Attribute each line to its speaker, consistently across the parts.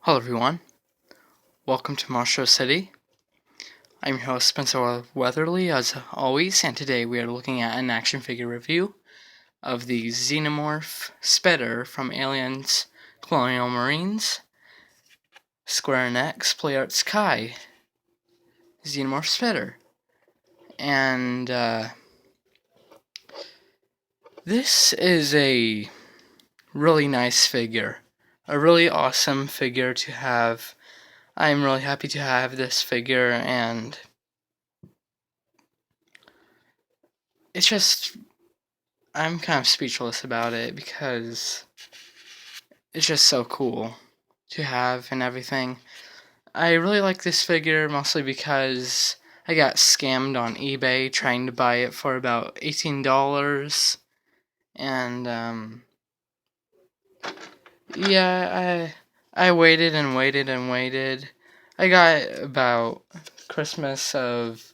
Speaker 1: Hello everyone, welcome to MONSTRO-CITY. I'm your host Spencer Weatherly as always, and today we are looking at an action figure review of the Xenomorph Spitter from Aliens Colonial Marines, Square Enix Play Arts Kai Xenomorph Spitter. And this is a really nice figure, a really awesome figure to have. I'm really happy to have this figure, and it's just, I'm kind of speechless about it because it's just so cool to have and everything. I really like this figure mostly because I got scammed on eBay trying to buy it for about $18. And yeah, I waited and waited and waited. I got about Christmas of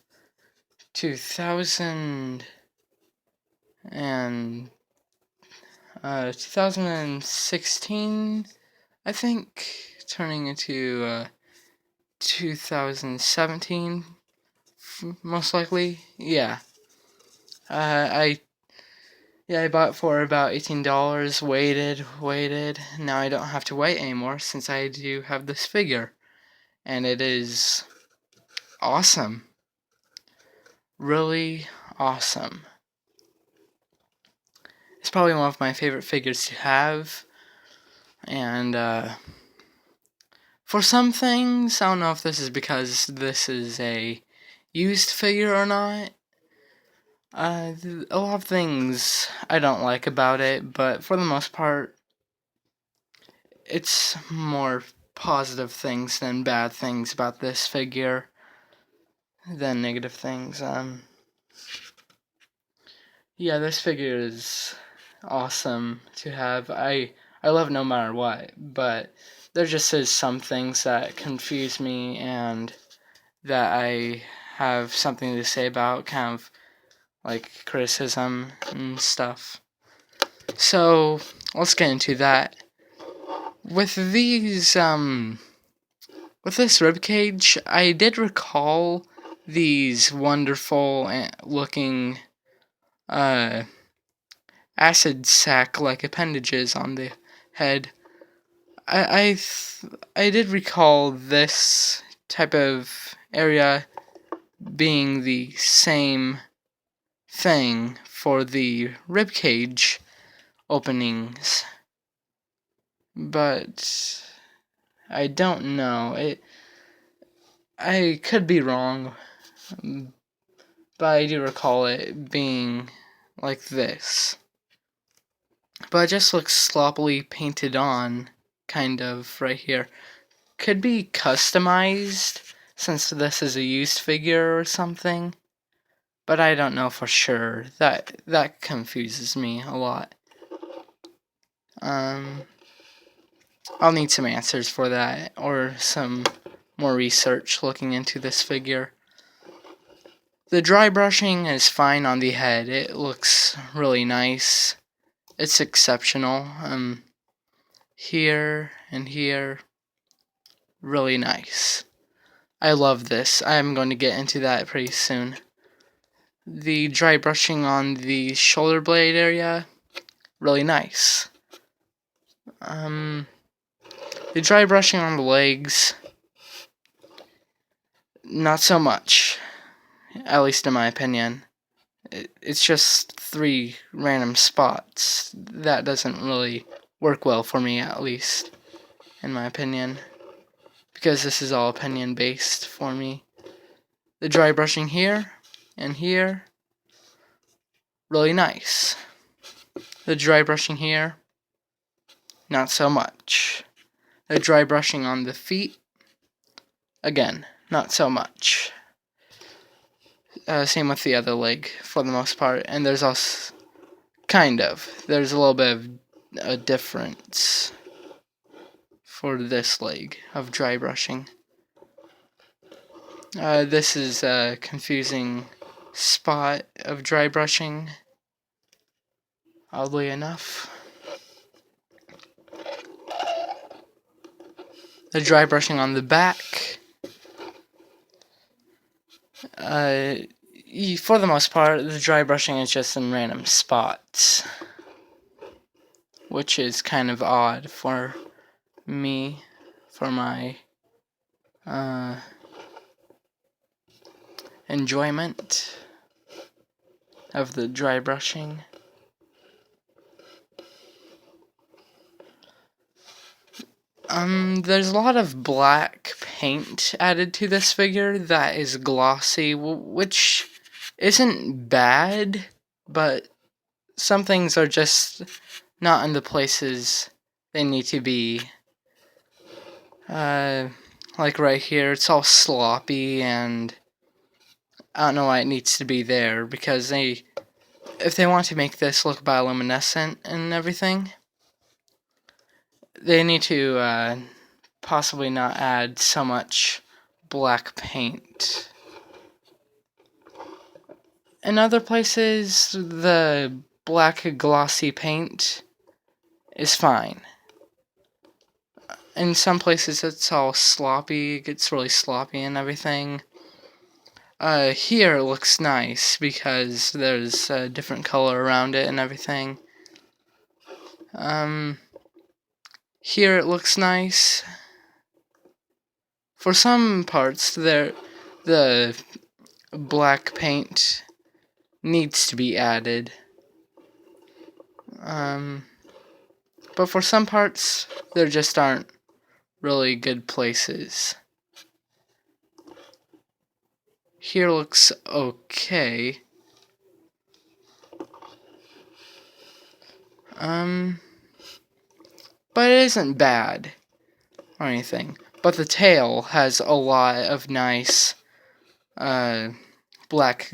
Speaker 1: 2000 and 2016, I think, turning into 2017, most likely. Yeah. I bought it for about $18. Waited. Now I don't have to wait anymore since I do have this figure, and it is awesome. Really awesome. It's probably one of my favorite figures to have, and for some things, I don't know if this is because this is a used figure or not. A lot of things I don't like about it, but for the most part, it's more positive things than bad things about this figure than negative things. Yeah, this figure is awesome to have. I love no matter what, but there just is some things that confuse me and that I have something to say about, kind of like criticism and stuff. So let's get into that. With these, with this ribcage, I did recall these wonderful looking, acid sac-like appendages on the head. I did recall this type of area being the same thing for the ribcage openings, but I don't know. I could be wrong, but I do recall it being like this. But it just looks sloppily painted on, kind of, right here. Could be customized, since this is a used figure or something, but I don't know for sure. That confuses me a lot. I'll need some answers for that, or some more research looking into this figure. The dry brushing is fine on the head. It looks really nice. It's exceptional. Here and here, really nice. I love this. I'm going to get into that pretty soon. The dry brushing on the shoulder blade area, really nice. The dry brushing on the legs, not so much, at least in my opinion. It's just 3 random spots. That doesn't really work well for me, at least, in my opinion, because this is all opinion based for me. The dry brushing here and here, really nice. The dry brushing here, not so much. The dry brushing on the feet, again, not so much. Same with the other leg for the most part, and there's also there's a little bit of a difference for this leg of dry brushing. This is a confusing spot of dry brushing, oddly enough. the dry brushing on the back, for the most part, the dry brushing is just in random spots, which is kind of odd for me, for my enjoyment of the dry brushing. There's a lot of black paint added to this figure that is glossy, which isn't bad, but some things are just not in the places they need to be. Like right here, it's all sloppy, and I don't know why it needs to be there, because if they want to make this look bioluminescent and everything, they need to possibly not add so much black paint. In other places, the black glossy paint is fine. In some places, it's all sloppy, it gets really sloppy and everything. Here it looks nice because there's a different color around it and everything. Here it looks nice. For some parts, the black paint needs to be added. But for some parts, there just aren't really good places. Here looks okay. But it isn't bad or anything. But the tail has a lot of nice black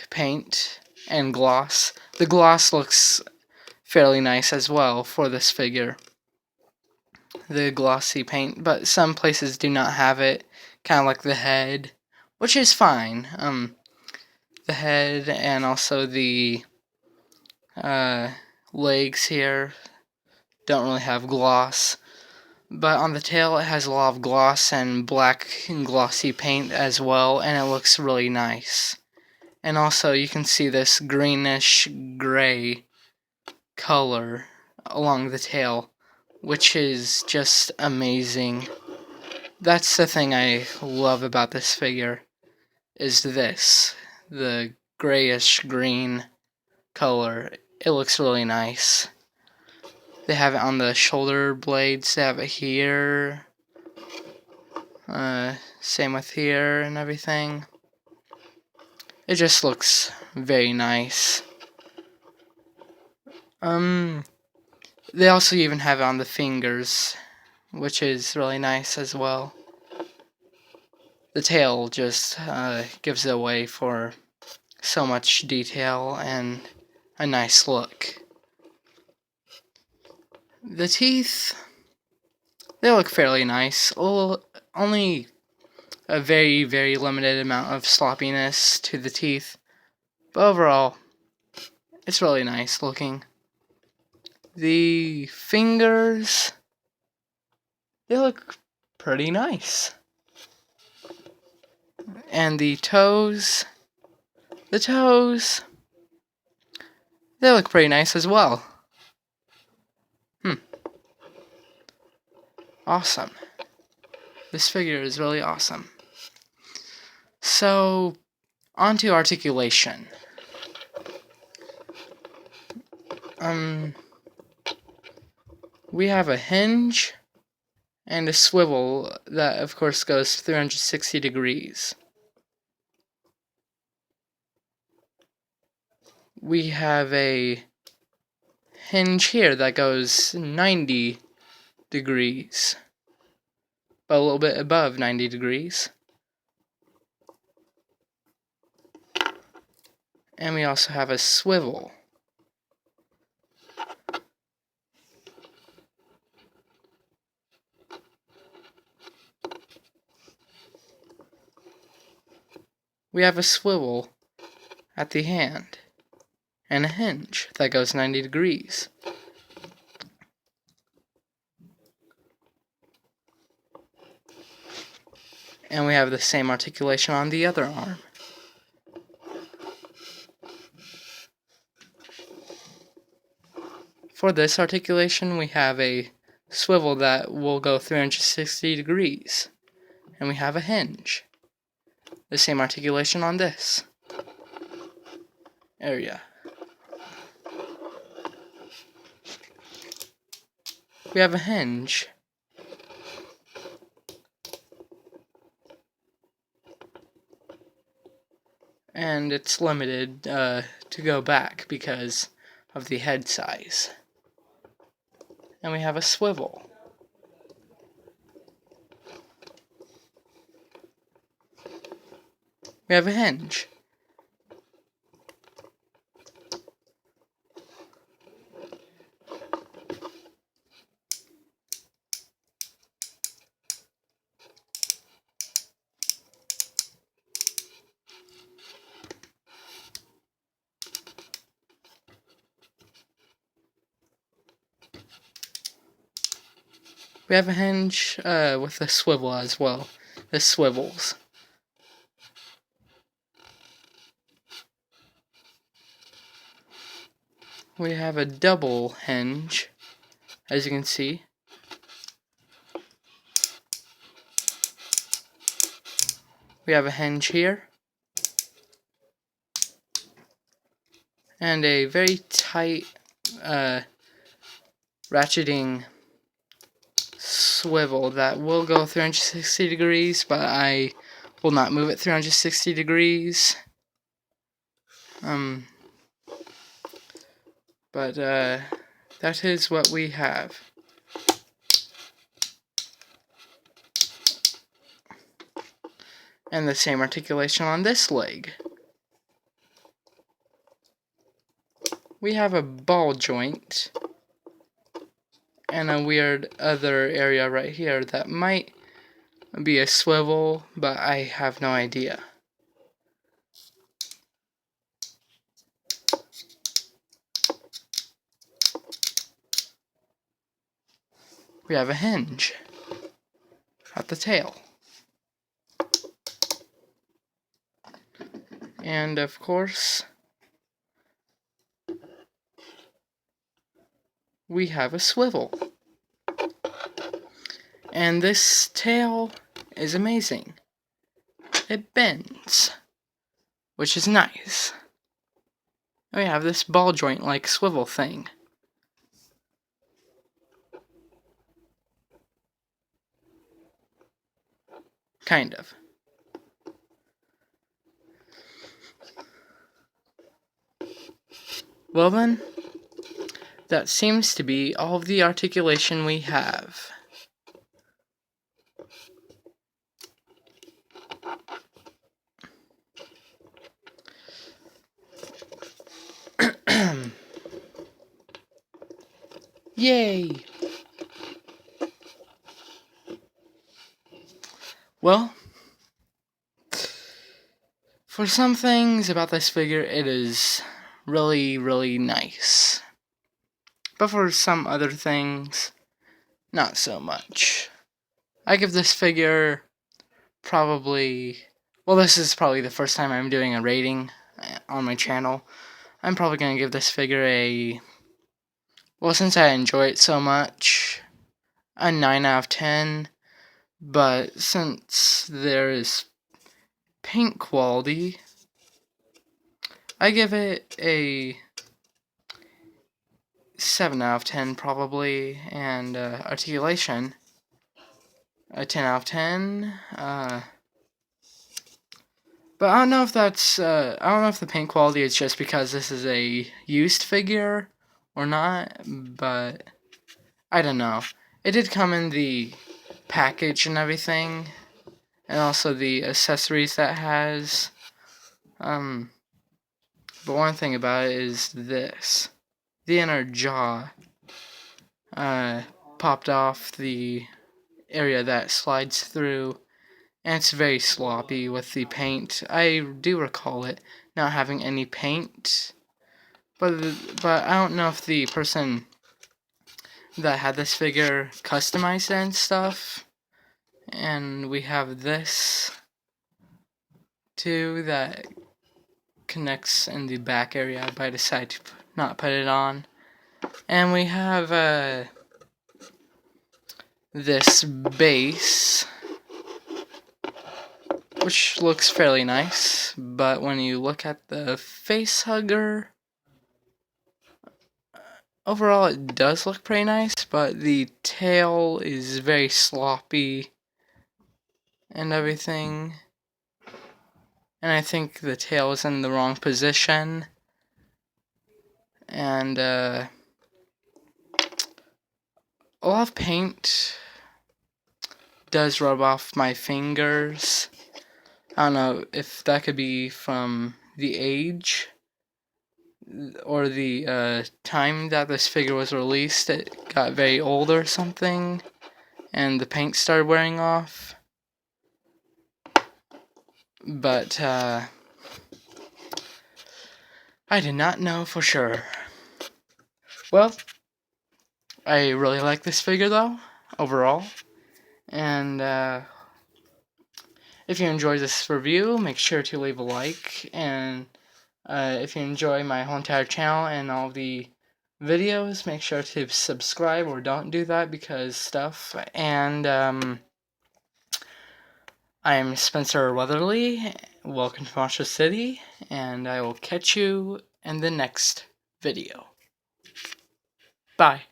Speaker 1: paint and gloss. The gloss looks fairly nice as well for this figure, the glossy paint, but some places do not have it, kind of like the head, which is fine. The head and also the legs here don't really have gloss, but on the tail it has a lot of gloss and black and glossy paint as well, and it looks really nice. And also you can see this greenish gray color along the tail, which is just amazing. That's the thing I love about this figure, is the grayish green color. It looks really nice. They have it on the shoulder blades, they have it here, same with here and everything. It just looks very nice. They also even have it on the fingers, which is really nice as well. The tail just gives it away for so much detail and a nice look. The teeth, they look fairly nice. Only a very, very limited amount of sloppiness to the teeth, but overall, it's really nice looking. The fingers, they look pretty nice. And the toes, they look pretty nice as well. Awesome. This figure is really awesome. So, on to articulation. We have a hinge and a swivel that, of course, goes 360 degrees. We have a hinge here that goes 90 degrees, but a little bit above 90 degrees. And we also have a swivel. We have a swivel at the hand and a hinge that goes 90 degrees. And we have the same articulation on the other arm. For this articulation, we have a swivel that will go 360 degrees. And we have a hinge. The same articulation on this area. We have a hinge. And it's limited to go back because of the head size. And we have a swivel. We have a hinge. We have a hinge with a swivel as well. This swivels. We have a double hinge, as you can see. We have a hinge here. And a very tight ratcheting swivel that will go 360 degrees, but I will not move it 360 degrees. But that is what we have. And the same articulation on this leg. We have a ball joint and a weird other area right here that might be a swivel, but I have no idea. We have a hinge at the tail. And of course, we have a swivel. And this tail is amazing. It bends, which is nice. We have this ball joint like swivel thing. Kind of. Well then, that seems to be all of the articulation we have. Yay! Well, for some things about this figure, it is really, really nice. But for some other things, not so much. I give this figure probably... Well, this is probably the first time I'm doing a rating on my channel. I'm probably going to give this figure a... Well, since I enjoy it so much, a 9 out of 10. But since there is paint quality, I give it a 7 out of 10 probably, and articulation, a 10 out of 10. But I don't know if that's, I don't know if the paint quality is just because this is a used figure or not, but I don't know. It did come in the package and everything, and also the accessories that has. But one thing about it is this. The inner jaw popped off the area that slides through, and it's very sloppy with the paint. I do recall it not having any paint, but I don't know if the person that had this figure customized it and stuff, And we have this too that connects in the back area, but I decided to not put it on. And we have this base, which looks fairly nice, but when you look at the face hugger, overall it does look pretty nice, but the tail is very sloppy and everything. And I think the tail is in the wrong position. And a lot of paint does rub off my fingers. I don't know if that could be from the age or the time that this figure was released. It got very old or something, and the paint started wearing off. But I did not know for sure. Well, I really like this figure though, overall. And if you enjoyed this review, make sure to leave a like. And if you enjoy my whole entire channel and all the videos, make sure to subscribe, or don't do that because stuff. And I'm Spencer Weatherly. Welcome to MONSTRO-CITY, and I will catch you in the next video. Bye.